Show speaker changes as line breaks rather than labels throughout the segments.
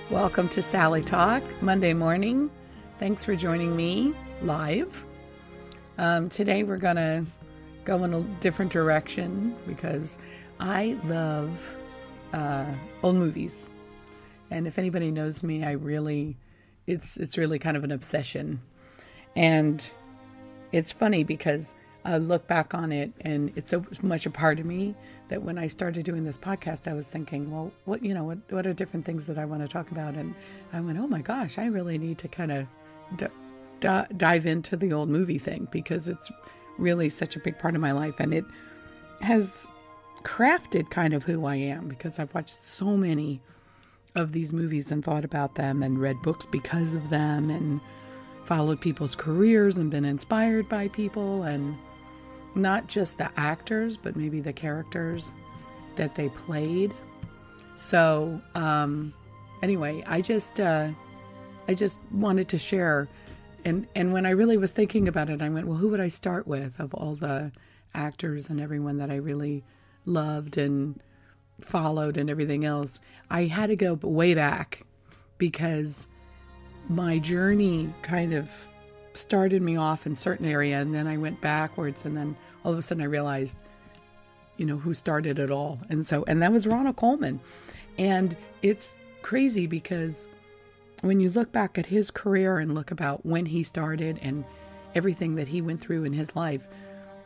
Welcome to Sally Talk, Monday morning. Thanks for joining me live. Today we're going to go in a different direction because I love old movies. And if anybody knows me, it's really kind of an obsession. And it's funny because I look back on it and it's so much a part of me that when I started doing this podcast, I was thinking, well, what are different things that I want to talk about? And I went, oh my gosh, I really need to kind of dive into the old movie thing because it's really such a big part of my life. And it has crafted kind of who I am because I've watched so many of these movies and thought about them and read books because of them and followed people's careers and been inspired by people, and not just the actors, but maybe the characters that they played. So, anyway, I just wanted to share. And when I really was thinking about it, I went, well, who would I start with of all the actors and everyone that I really loved and followed and everything else? I had to go way back because my journey kind of started me off in a certain area, and then I went backwards, and then all of a sudden I realized, who started it all. And that was Ronald Colman. And it's crazy because when you look back at his career and look about when he started and everything that he went through in his life,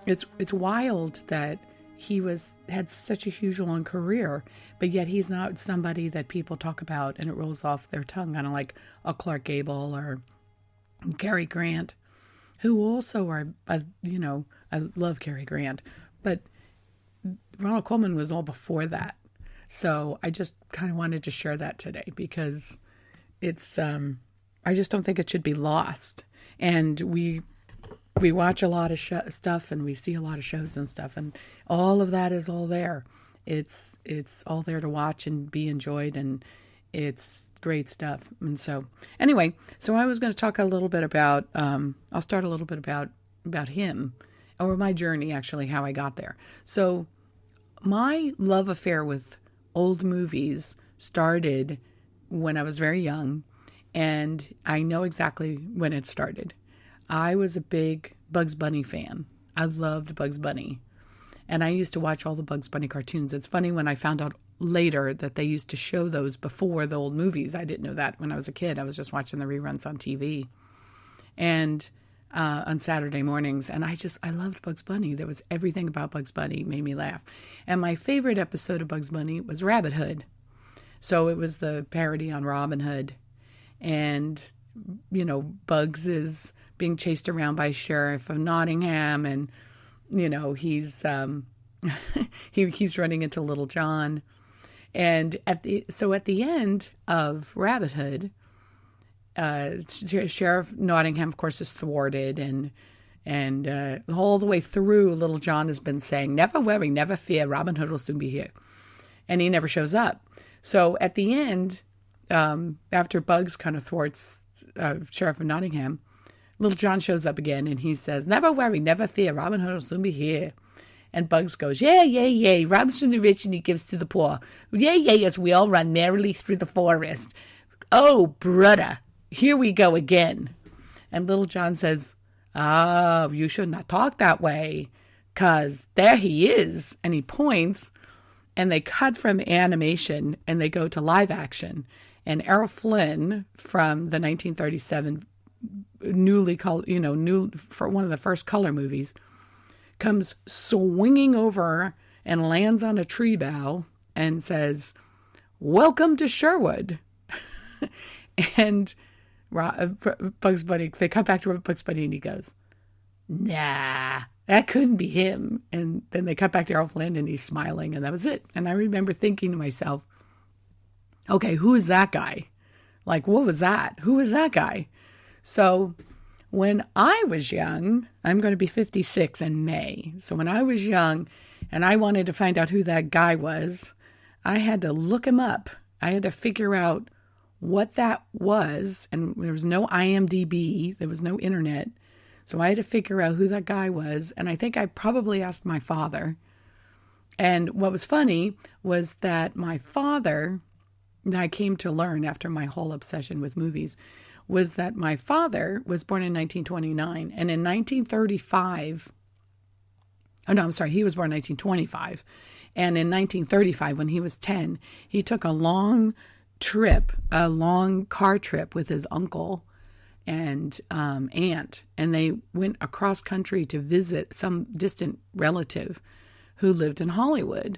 it's wild that he had such a huge long career, but yet he's not somebody that people talk about and it rolls off their tongue, kind of like a Clark Gable or Cary Grant, who also are, I love Cary Grant, but Ronald Colman was all before that. So I just kind of wanted to share that today because it's, I just don't think it should be lost. And we watch a lot of stuff and we see a lot of shows and stuff, and all of that is all there. It's all there to watch and be enjoyed, and it's great stuff. And so anyway, I was going to talk a little bit about, I'll start a little bit about him, or my journey, actually, how I got there. So my love affair with old movies started when I was very young, and I know exactly when it started. I was a big Bugs Bunny fan. I loved Bugs Bunny. And I used to watch all the Bugs Bunny cartoons. It's funny when I found out later that they used to show those before the old movies. I didn't know that when I was a kid. I was just watching the reruns on TV and on Saturday mornings. And I loved Bugs Bunny. There was everything about Bugs Bunny made me laugh. And my favorite episode of Bugs Bunny was Rabbit Hood. So it was the parody on Robin Hood. And, Bugs is being chased around by Sheriff of Nottingham, and he's he keeps running into Little John, and at the end of Rabbit Hood, Sheriff Nottingham, of course, is thwarted, and all the way through, Little John has been saying, "Never worry, never fear, Robin Hood will soon be here," and he never shows up. So at the end, after Bugs kind of thwarts Sheriff of Nottingham, Little John shows up again, and he says, "Never worry, never fear, Robin Hood will soon be here." And Bugs goes, "Yeah, yeah, yeah, robs from the rich and he gives to the poor. Yeah, yeah, as we all run merrily through the forest. Oh, brother, here we go again." And Little John says, "Oh, you should not talk that way, 'cause there he is." And he points, and they cut from animation, and they go to live action. And Errol Flynn from the 1937 for one of the first color movies, comes swinging over and lands on a tree bough and says, "Welcome to Sherwood." And Bugs Bunny, they cut back to Bugs Bunny and he goes, "Nah, that couldn't be him." And then they cut back to Errol Flynn and he's smiling, and that was it. And I remember thinking to myself, okay, who is that guy? Like, what was that? Who was that guy? So when I was young, I'm going to be 56 in May. So when I was young and I wanted to find out who that guy was, I had to look him up. I had to figure out what that was. And there was no IMDb. There was no internet. So I had to figure out who that guy was. And I think I probably asked my father. And what was funny was that my father I came to learn after my whole obsession with movies was that my father was born in 1929, and in 1935, oh no, I'm sorry, he was born in 1925, and in 1935, when he was 10, he took a long car trip with his uncle and aunt, and they went across country to visit some distant relative who lived in Hollywod.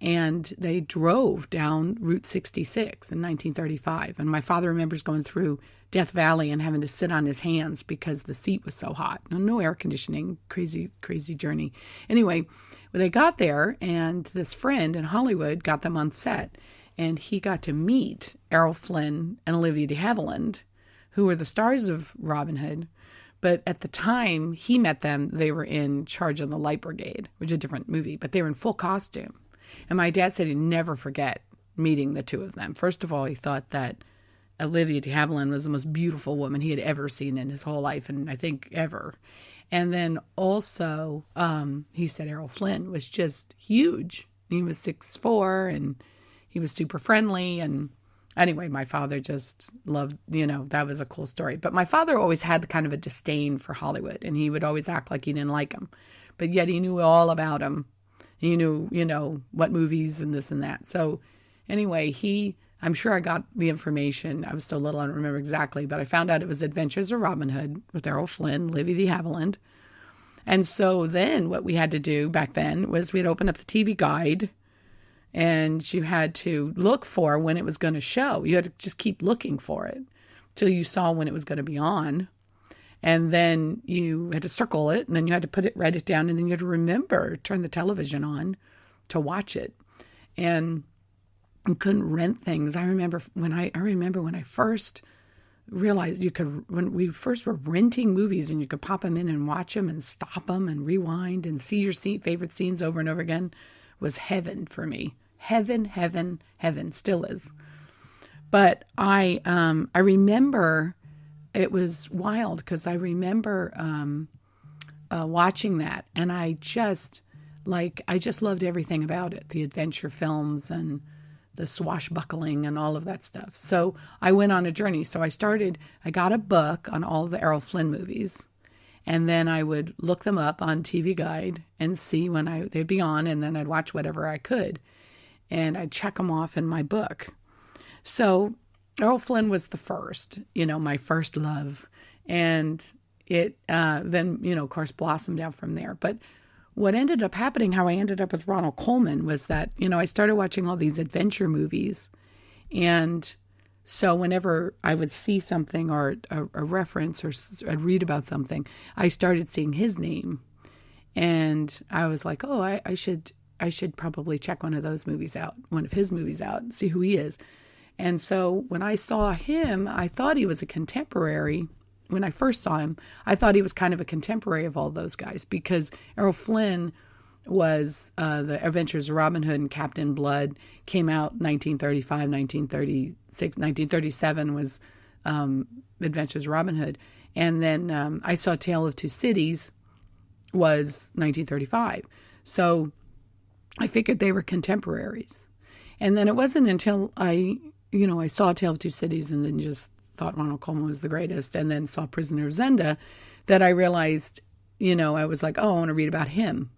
And they drove down Route 66 in 1935. And my father remembers going through Death Valley and having to sit on his hands because the seat was so hot. No air conditioning, crazy journey. Anyway, they got there, and this friend in Hollywood got them on set. And he got to meet Errol Flynn and Olivia de Havilland, who were the stars of Robin Hood. But at the time he met them, they were in Charge of the Light Brigade, which is a different movie, but they were in full costume. And my dad said he'd never forget meeting the two of them. First of all, he thought that Olivia de Havilland was the most beautiful woman he had ever seen in his whole life, and I think ever. And then also, he said Errol Flynn was just huge. He was 6'4", and he was super friendly. And anyway, my father just loved, that was a cool story. But my father always had kind of a disdain for Hollywood, and he would always act like he didn't like him. But yet he knew all about him. He knew, what movies and this and that. So anyway, I'm sure I got the information. I was still little, I don't remember exactly, but I found out it was Adventures of Robin Hood with Errol Flynn, Olivia de Havilland. And so then what we had to do back then was we'd open up the TV guide, and you had to look for when it was going to show. You had to just keep looking for it till you saw when it was going to be on. And then you had to circle it, and then you had to write it down, and then you had to turn the television on to watch it. And you couldn't rent things. I remember when I first realized when we first were renting movies, and you could pop them in and watch them and stop them and rewind and see your favorite scenes over and over again, was heaven for me. Heaven, heaven, heaven, still is. But I remember. It was wild because I remember watching that, and I just loved everything about it, the adventure films and the swashbuckling and all of that stuff. So I went on a journey. So I got a book on all the Errol Flynn movies, and then I would look them up on TV Guide and see when they'd be on, and then I'd watch whatever I could, and I'd check them off in my book. So Errol Flynn was the first, my first love. And it then, of course, blossomed out from there. But what ended up happening, how I ended up with Ronald Colman, was that, I started watching all these adventure movies. And so whenever I would see something or a reference or I'd read about something, I started seeing his name. And I was like, oh, I should probably check one of his movies out, and see who he is. And so when I saw him, I thought he was a contemporary. When I first saw him, I thought he was kind of a contemporary of all those guys, because Errol Flynn was the Adventures of Robin Hood and Captain Blood came out 1935, 1936, 1937 was Adventures of Robin Hood. And then I saw Tale of Two Cities was 1935. So I figured they were contemporaries. And then it wasn't until I saw Tale of Two Cities and then just thought Ronald Colman was the greatest, and then saw Prisoner of Zenda, that I realized, I was like, oh, I want to read about him.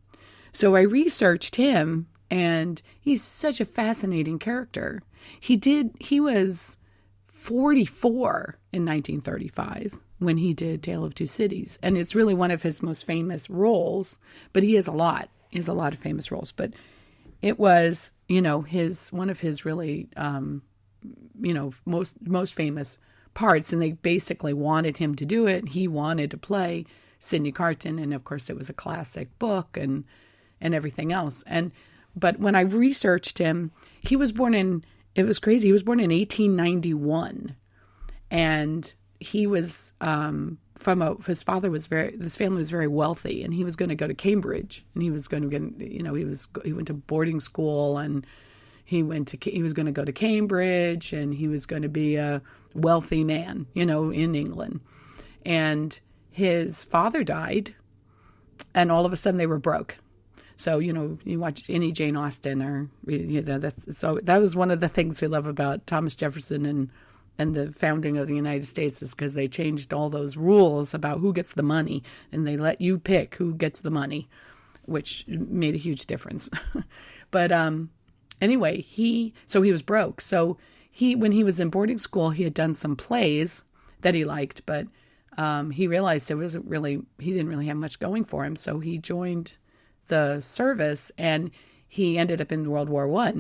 So I researched him, and he's such a fascinating character. He was 44 in 1935 when he did Tale of Two Cities, and it's really one of his most famous roles, but he has a lot of famous roles, but it was, one of his really, most famous parts, and they basically wanted him to do it. He wanted to play Sidney Carton, and of course it was a classic book and everything else. But when I researched him, it was crazy. He was born in 1891, and he was his family was very wealthy, and he was going to go to Cambridge, and he was going to get, he went to boarding school, and he was going to go to Cambridge, and he was going to be a wealthy man, in England. And his father died, and all of a sudden they were broke. So, you watch any Jane Austen or, that was one of the things I love about Thomas Jefferson and the founding of the United States, is because they changed all those rules about who gets the money, and they let you pick who gets the money, which made a huge difference. But anyway, he was broke. So when he was in boarding school, he had done some plays that he liked, but he realized he didn't really have much going for him. So he joined the service, and he ended up in World War I.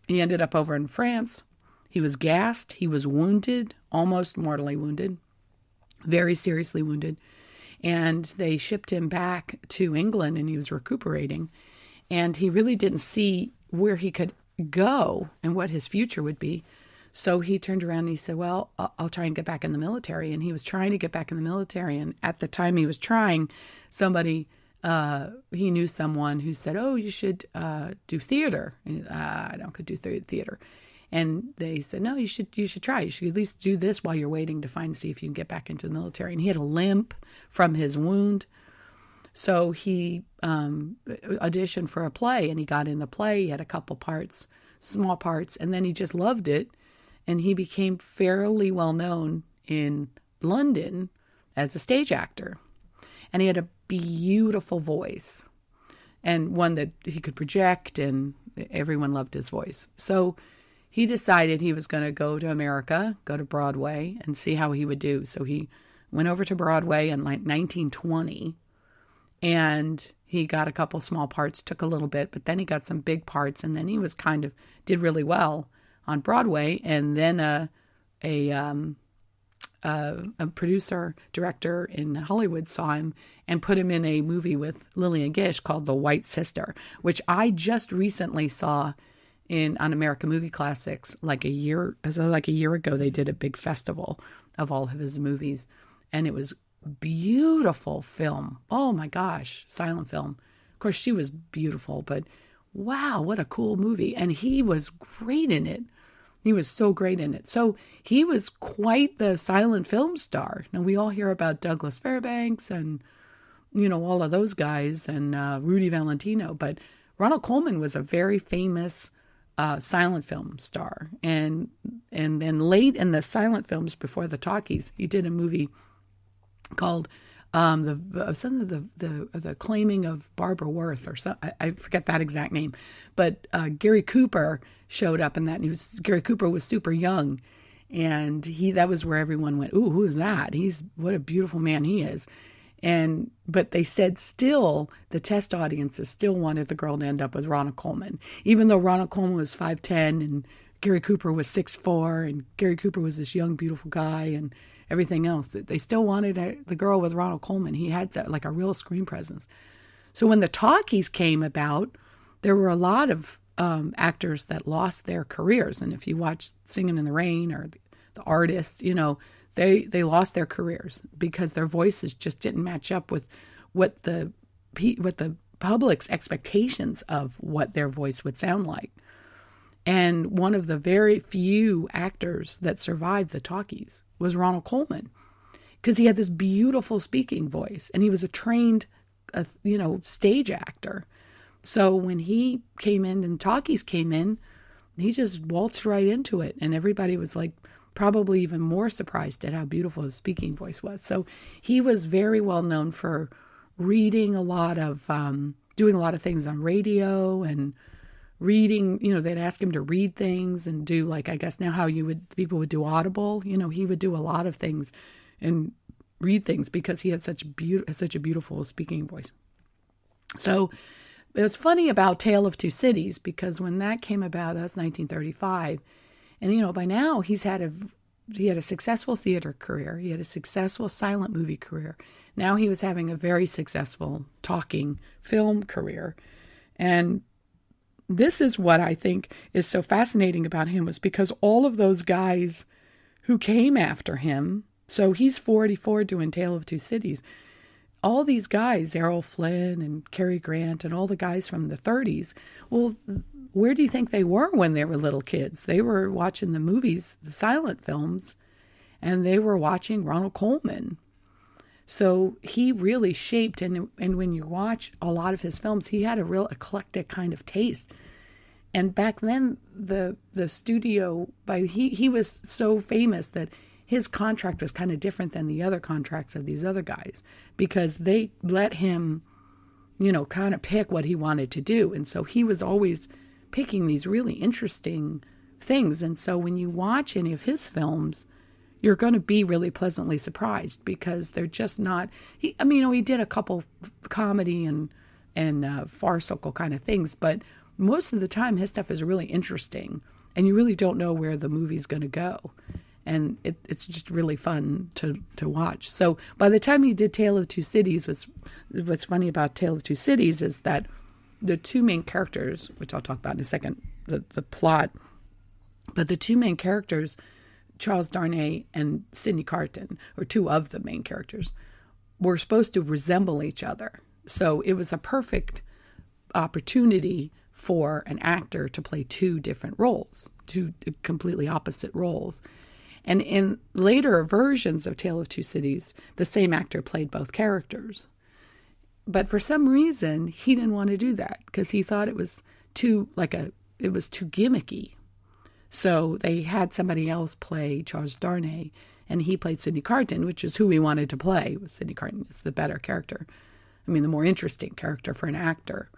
He ended up over in France. He was gassed. He was wounded, almost mortally wounded, very seriously wounded. And they shipped him back to England, and he was recuperating. And he really didn't see where he could go and what his future would be. So he turned around and he said, well, I'll try and get back in the military. And he was trying to get back in the military. And at the time he was trying, he knew someone who said, oh, you should do theater. And, I could do theater. And they said, no, you should try. You should at least do this while you're waiting to see if you can get back into the military. And he had a limp from his wound. So he auditioned for a play, and he got in the play. He had a couple parts, small parts, and then he just loved it. And he became fairly well known in London as a stage actor. And he had a beautiful voice, and one that he could project, and everyone loved his voice. So he decided he was going to go to America, go to Broadway, and see how he would do. So he went over to Broadway in like 1920, and he got a couple small parts, took a little bit, but then he got some big parts, and then he was did really well on Broadway. And then a producer, director in Hollywod saw him and put him in a movie with Lillian Gish called The White Sister, which I just recently saw on American Movie Classics. Like a year ago, they did a big festival of all of his movies, and it was beautiful film. Oh my gosh, silent film. Of course, she was beautiful, but wow, what a cool movie. And he was great in it. He was so great in it. So he was quite the silent film star. Now, we all hear about Douglas Fairbanks and, all of those guys, and Rudy Valentino, but Ronald Colman was a very famous silent film star. And then late in the silent films, before the talkies, he did a movie called the Claiming of Barbara Worth, or something. I forget that exact name, but Gary Cooper showed up in that, and Gary Cooper was super young, and that was where everyone went, ooh, who is that? What a beautiful man he is. But they said still, the test audiences still wanted the girl to end up with Ronald Colman, even though Ronald Colman was 5'10", and Gary Cooper was 6'4", and Gary Cooper was this young, beautiful guy, and everything else. They still wanted the girl with Ronald Colman. He had like a real screen presence. So when the talkies came about, there were a lot of actors that lost their careers. And if you watch Singing in the Rain or The Artist, they lost their careers because their voices just didn't match up with what the public's expectations of what their voice would sound like. And one of the very few actors that survived the talkies was Ronald Colman, because he had this beautiful speaking voice, and he was a trained, stage actor. So when he came in and talkies came in, he just waltzed right into it, and everybody was like probably even more surprised at how beautiful his speaking voice was. So he was very well known for reading a lot of, doing a lot of things on radio and reading, they'd ask him to read things and do, like, I guess now how people would do Audible, he would do a lot of things and read things because he had such a beautiful speaking voice. So it was funny about Tale of Two Cities, because when that came about, that was 1935. And, by now he had a successful theater career. He had a successful silent movie career. Now he was having a very successful talking film career. And this is what I think is so fascinating about him, was because all of those guys who came after him, so he's 44 doing Tale of Two Cities, all these guys, Errol Flynn and Cary Grant and all the guys from the 30s, well, where do you think they were when they were little kids? They were watching the movies, the silent films, and they were watching Ronald Colman. So he really shaped, and when you watch a lot of his films, he had a real eclectic kind of taste. And back then, the studio, he was so famous that his contract was kind of different than the other contracts of these other guys, because they let him, kind of pick what he wanted to do. And so he was always picking these really interesting things. And so when you watch any of his films, you're going to be really pleasantly surprised, because they're just not, he did a couple comedy and farcical kind of things, but most of the time his stuff is really interesting, and you really don't know where the movie's going to go. And it's just really fun to watch. So by the time he did Tale of Two Cities, what's funny about Tale of Two Cities is that the two main characters, which I'll talk about in a second, the plot, but the two main characters, Charles Darnay and Sidney Carton, or two of the main characters, were supposed to resemble each other. So it was a perfect opportunity for an actor to play two different roles, two completely opposite roles. And in later versions of Tale of Two Cities, the same actor played both characters. But for some reason, he didn't want to do that, because he thought it was too gimmicky. So they had somebody else play Charles Darnay, and he played Sidney Carton, which is who he wanted to play. Sidney Carton is the better character. The more interesting character for an actor.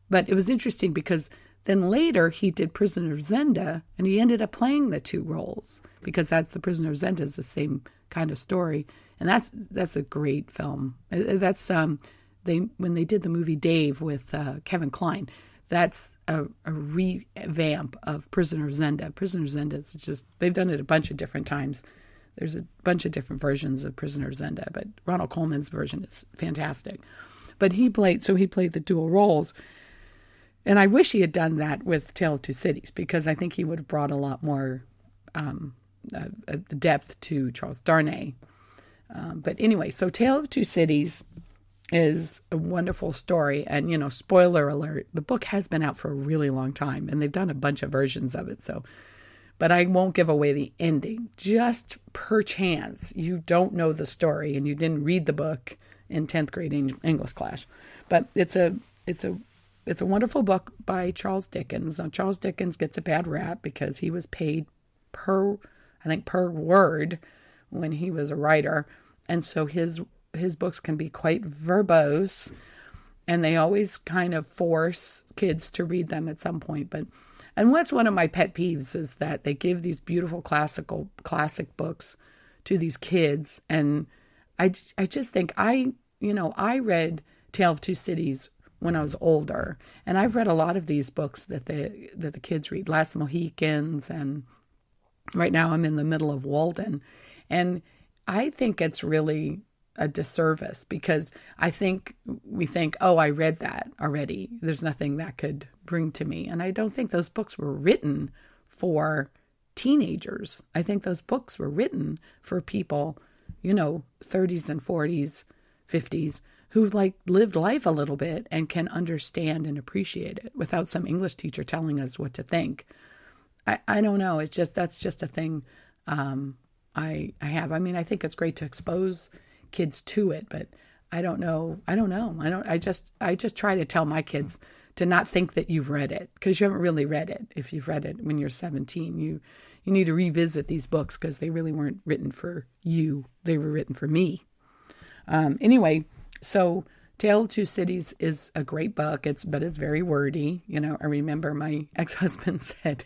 But it was interesting because then later he did Prisoner of Zenda, and he ended up playing the two roles, because that's the Prisoner of Zenda is the same kind of story. And that's a great film. That's when they did the movie Dave with Kevin Kline. That's a revamp of Prisoner of Zenda. Prisoner of Zenda is just, they've done it a bunch of different times. There's a bunch of different versions of Prisoner of Zenda, but Ronald Colman's version is fantastic. But he played the dual roles. And I wish he had done that with Tale of Two Cities, because I think he would have brought a lot more depth to Charles Darnay. But anyway, so Tale of Two Cities is a wonderful story. And, spoiler alert, the book has been out for a really long time, and they've done a bunch of versions of it. But I won't give away the ending. Just perchance you don't know the story and you didn't read the book in 10th grade English class. But it's a wonderful book by Charles Dickens. Now, Charles Dickens gets a bad rap because he was paid per word when he was a writer. And so his books can be quite verbose, and they always kind of force kids to read them at some point. And what's one of my pet peeves is that they give these beautiful classic books to these kids. And I just think I read Tale of Two Cities when I was older, and I've read a lot of these books that the kids read, Last Mohicans, and right now I'm in the middle of Walden. And I think it's really a disservice, because we think, oh, I read that already. There's nothing that could bring to me. And I don't think those books were written for teenagers. I think those books were written for people, 30s and 40s, 50s, who lived life a little bit and can understand and appreciate it without some English teacher telling us what to think. I don't know. That's just a thing I have. I think it's great to expose kids to it, but I don't know. I just try to tell my kids to not think that you've read it, because you haven't really read it. If you've read it when you're 17, you need to revisit these books, because they really weren't written for you. They were written for me. Anyway, so Tale of Two Cities is a great book. But it's very wordy. I remember my ex-husband said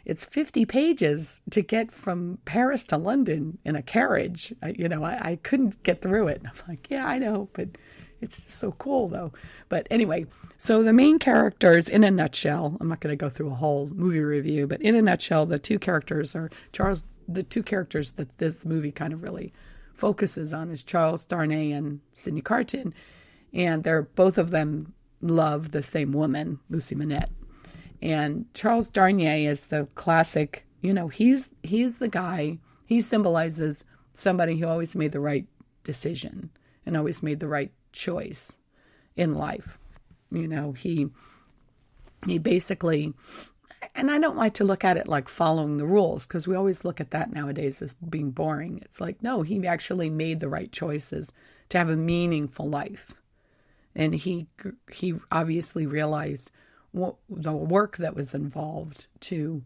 it's 50 pages to get from Paris to London in a carriage. I couldn't get through it. I'm like, yeah, I know, but it's so cool though. But anyway, so the main characters, in a nutshell, I'm not going to go through a whole movie review, but in a nutshell, the two characters that this movie kind of really focuses on is Charles Darnay and Sidney Carton. And both of them love the same woman, Lucy Manette. And Charles Darnay is the classic, he's the guy, he symbolizes somebody who always made the right decision and always made the right choice in life. He basically, and I don't like to look at it like following the rules, because we always look at that nowadays as being boring. It's like, no, he actually made the right choices to have a meaningful life. And he obviously realized the work that was involved to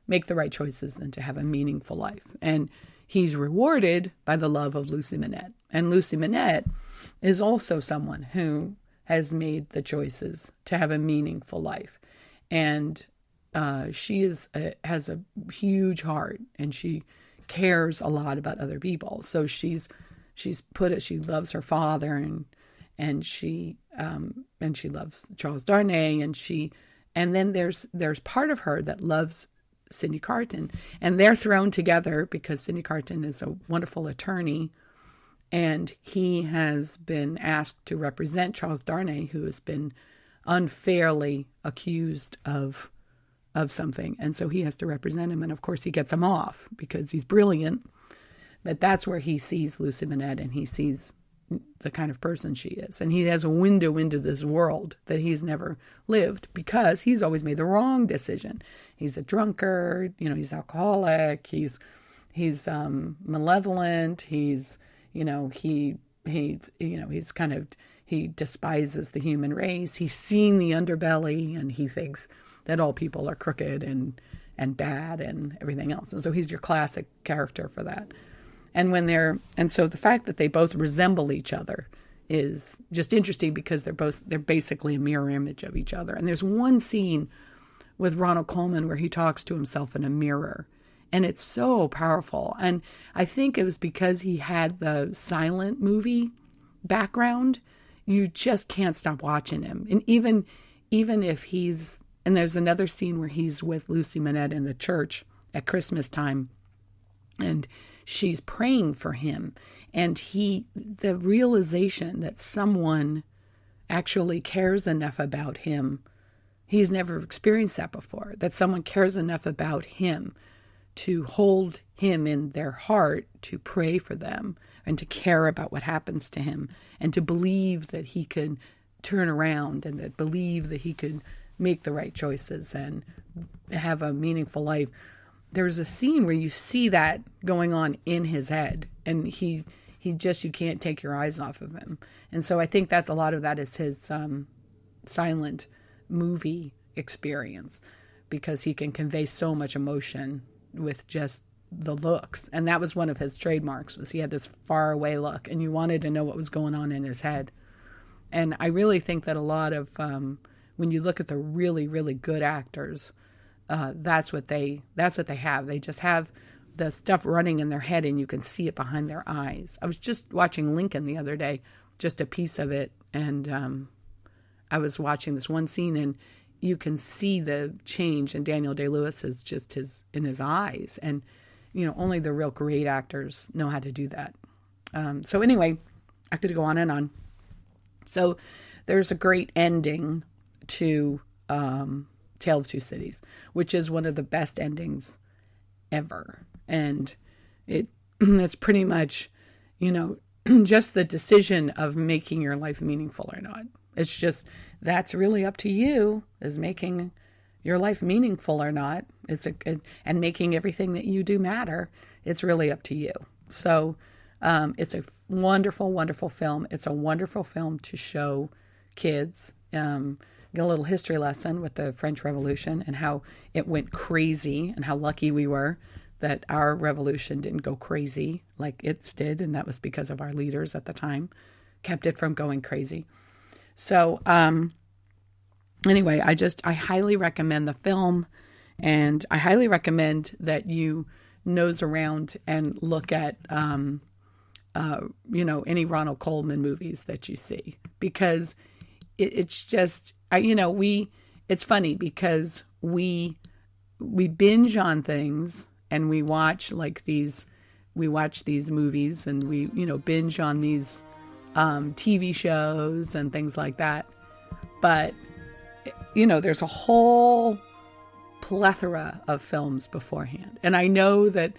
make the right choices and to have a meaningful life. And he's rewarded by the love of Lucy Manette. And Lucy Manette is also someone who has made the choices to have a meaningful life. And she has a huge heart, and she cares a lot about other people. So she loves her father, and she loves Charles Darnay, and then there's part of her that loves Sidney Carton, and they're thrown together because Sidney Carton is a wonderful attorney, and he has been asked to represent Charles Darnay, who has been unfairly accused of something, and so he has to represent him, and of course he gets him off because he's brilliant. But that's where he sees Lucy Manette, and he sees the kind of person she is, and he has a window into this world that he's never lived because he's always made the wrong decision. He's a drunkard, he's alcoholic, he's malevolent, he despises the human race. He's seen the underbelly, and he thinks that all people are crooked and bad and everything else. And so he's your classic character for that. And so the fact that they both resemble each other is just interesting because they're basically a mirror image of each other. And there's one scene with Ronald Colman where he talks to himself in a mirror, and it's so powerful. And I think it was because he had the silent movie background. You just can't stop watching him. And even if and there's another scene where he's with Lucy Manette in the church at Christmas time, and she's praying for him, and the realization that someone actually cares enough about him, he's never experienced that before, that someone cares enough about him to hold him in their heart, to pray for them, and to care about what happens to him, and to believe that he could turn around, and that believe that he could make the right choices and have a meaningful life. There's a scene where you see that going on in his head, and you can't take your eyes off of him. And so I think that's a lot of that is his silent movie experience, because he can convey so much emotion with just the looks. And that was one of his trademarks, was he had this far away look, and you wanted to know what was going on in his head. And I really think that a lot of, when you look at the really, really good actors, that's what they have. They just have the stuff running in their head, and you can see it behind their eyes. I was just watching Lincoln the other day, just a piece of it, and I was watching this one scene, and you can see the change in Daniel Day-Lewis is just in his eyes, and only the real great actors know how to do that. So anyway, I could go on and on. So there's a great ending to Tale of Two Cities, which is one of the best endings ever. And it's pretty much, just the decision of making your life meaningful or not. It's just, that's really up to you, is making your life meaningful or not. And making everything that you do matter. It's really up to you. So it's a wonderful, wonderful film. It's a wonderful film to show kids. Get a little history lesson with the French Revolution and how it went crazy, and how lucky we were that our revolution didn't go crazy like its did, and that was because of our leaders at the time kept it from going crazy. So anyway, I highly recommend the film, and I highly recommend that you nose around and look at any Ronald Colman movies that you see, because it's just, it's funny because we binge on things, and we watch these movies, and we, binge on these TV shows and things like that. But, there's a whole plethora of films beforehand. And I know that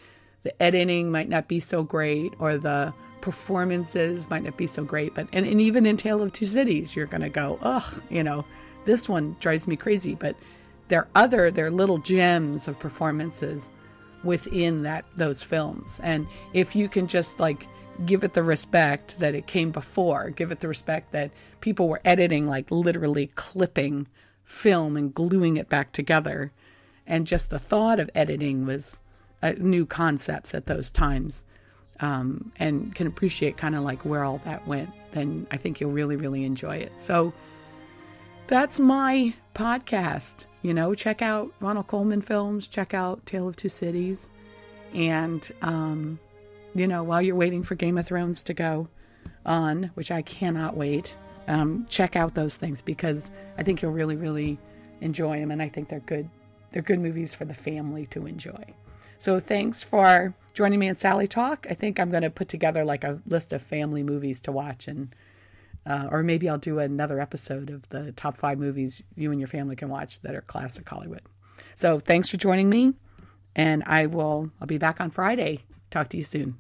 the editing might not be so great, or the performances might not be so great, but and even in Tale of Two Cities, you're going to go, this one drives me crazy. But they're little gems of performances within those films. And if you can just like give it the respect that it came before, give it the respect that people were editing, like literally clipping film and gluing it back together. And just the thought of editing was new concepts at those times, and can appreciate kind of like where all that went, then I think you'll really, really enjoy it. So that's my podcast. Check out Ronald Colman films, check out Tale of Two Cities. And, while you're waiting for Game of Thrones to go on, which I cannot wait, check out those things because I think you'll really, really enjoy them. And I think they're good. They're good movies for the family to enjoy. So thanks for joining me in Sally Talk. I think I'm going to put together like a list of family movies to watch, and or maybe I'll do another episode of the top 5 movies you and your family can watch that are classic Hollywood. So thanks for joining me, and I'll be back on Friday. Talk to you soon.